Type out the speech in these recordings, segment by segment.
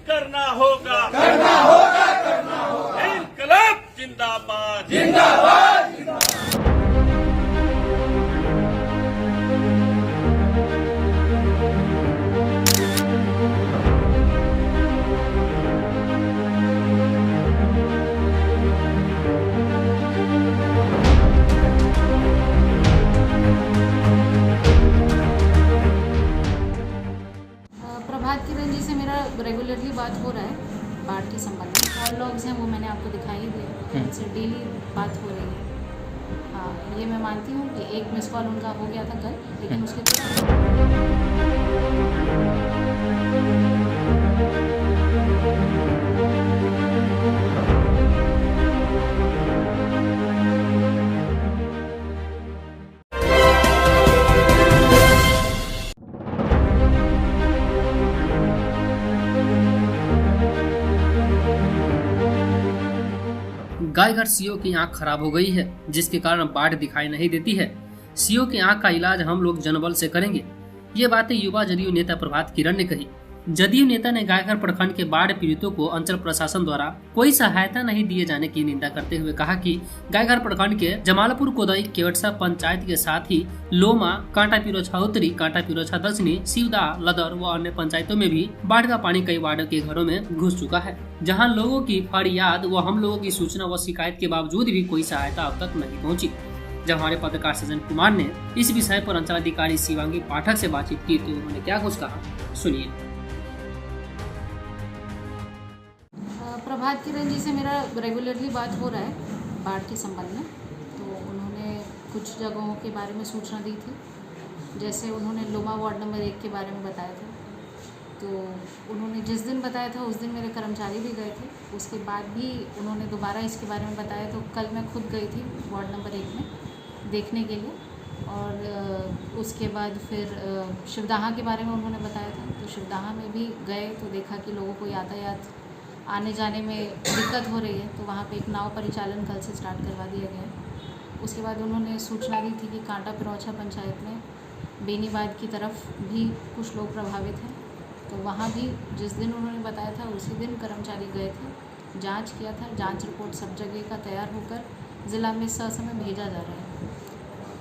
करना होगा इंकलाब जिंदाबाद प्रभात किरण जी से मेरा रेगुलरली बात हो रहा है बाढ़ के संबंध में। कॉल लॉग्स हैं वो मैंने आपको दिखाई ही दिए, उनसे डेली बात हो रही है। हाँ, ये मैं मानती हूँ कि एक मिस कॉल उनका हो गया था कल, लेकिन उसके गायघाट सीओ की आंख खराब हो गई है, जिसके कारण बाढ़ दिखाई नहीं देती है। सीओ की आंख का इलाज हम लोग जनबल से करेंगे। ये बातें युवा जदयू नेता प्रभात किरण ने कही। जदयू नेता ने गायघाट प्रखंड के बाढ़ पीड़ितों को अंचल प्रशासन द्वारा कोई सहायता नहीं दिए जाने की निंदा करते हुए कहा कि गायघाट प्रखंड के जमालपुर कोदई केवटसा पंचायत के साथ ही लोमा, कांटा पिरोछा उत्तरी, कांटा पिरोछा दक्षिणी, सिवदा, लदर व अन्य पंचायतों में भी बाढ़ का पानी कई वार्ड के घरों में घुस चुका है, जहां लोगों की फरियाद व हम लोगों की सूचना व शिकायत के बावजूद भी कोई सहायता अब तक नहीं पहुंची। जब हमारे पत्रकार सज्जन कुमार ने इस विषय पर अंचलाधिकारी शिवांगी पाठक से बातचीत की तो उन्होंने क्या कुछ कहा, सुनिए। प्रभात किरण जी से मेरा रेगुलरली बात हो रहा है बाढ़ के संबंध में। तो उन्होंने कुछ जगहों के बारे में सूचना दी थी, जैसे उन्होंने लोमा वार्ड नंबर 1 के बारे में बताया था। तो उन्होंने जिस दिन बताया था उस दिन मेरे कर्मचारी भी गए थे, उसके बाद भी उन्होंने दोबारा इसके बारे में बताया। तो कल मैं खुद गई थी वार्ड नंबर 1 में देखने के लिए, और उसके बाद फिर शिवदाहा के बारे में उन्होंने बताया था। तो शिवदाहा में भी गए तो देखा कि लोगों को यातायात आने जाने में दिक्कत हो रही है, तो वहाँ पे एक नाव परिचालन कल से स्टार्ट करवा दिया गया है। उसके बाद उन्होंने सूचना दी थी कि कांटा पिरोछा पंचायत में बेनीबाद की तरफ भी कुछ लोग प्रभावित हैं। तो वहाँ भी जिस दिन उन्होंने बताया था उसी दिन कर्मचारी गए थे, जांच किया था। जांच रिपोर्ट सब जगह का तैयार होकर ज़िला में ससमय भेजा जा रहा है,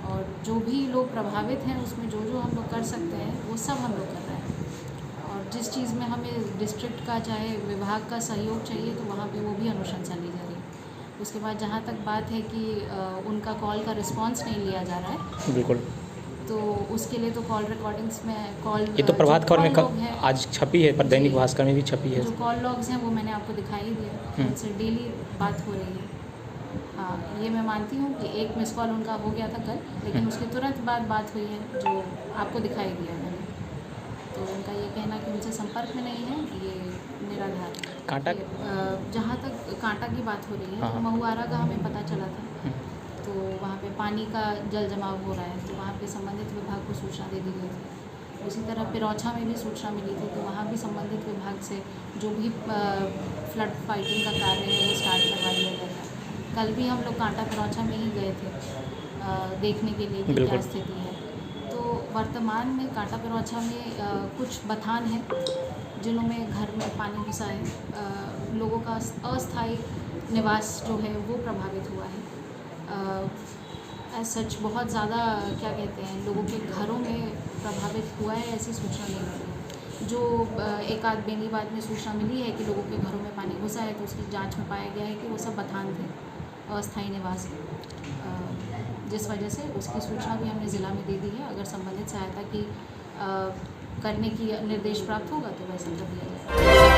और जो भी लोग प्रभावित हैं उसमें जो जो हम लोग कर सकते हैं वो सब हम लोग कर रहे हैं। और जिस चीज़ में हमें डिस्ट्रिक्ट का चाहे विभाग का सहयोग चाहिए तो वहाँ पे वो भी अनुशंसा ली जा रही है। उसके बाद जहाँ तक बात है कि उनका कॉल का रिस्पांस नहीं लिया जा रहा है, बिल्कुल, तो उसके लिए तो कॉल रिकॉर्डिंग्स में कॉल ये तो प्रभात खबर में आज छपी है, पर दैनिक भास्कर में भी छपी है। जो कॉल लॉग्स हैं वो मैंने आपको दिखाई दिए, उनसे डेली बात हो रही है। हाँ, ये मैं मानती हूँ कि एक मिस कॉल उनका हो गया था कल, लेकिन उसके तुरंत बाद बात हुई है जो आपको दिखाई दिया मैंने। तो उनका ये कहना कि उनसे संपर्क में नहीं है, ये निराधार है। कांटा जहाँ तक कांटा की बात हो रही है, तो महुआरा का हमें पता चला था, तो वहाँ पे पानी का जल जमाव हो रहा है, तो वहाँ पे संबंधित विभाग को सूचना दे दी गई थी। उसी तरह पिरोछा में भी सूचना मिली थी, तो वहाँ भी संबंधित विभाग से जो भी फ्लड फाइटिंग का कार्य है वो स्टार्ट करवा दिया गया था। कल भी हम लोग कांटा पिरोछा में ही गए थे देखने के लिए कि क्या स्थिति है। तो वर्तमान में कांटा पिरोछा में कुछ बथान हैं जिन्होंने घर में पानी घुसा है, लोगों का अस्थायी निवास जो है वो प्रभावित हुआ है। एज सच बहुत ज़्यादा क्या कहते हैं लोगों के घरों में प्रभावित हुआ है ऐसी सूचना नहीं मिली। जो एक आध बेनीबाद में सूचना मिली है कि लोगों के घरों में पानी घुसा है, तो उसकी जांच में पाया गया है कि वो सब बथान थे, अस्थायी निवास, जिस वजह से उसकी सूचना भी हमने ज़िला में दे दी है। अगर संबंधित सहायता की करने की निर्देश प्राप्त होगा तो वैसा कर दिया जाएगा।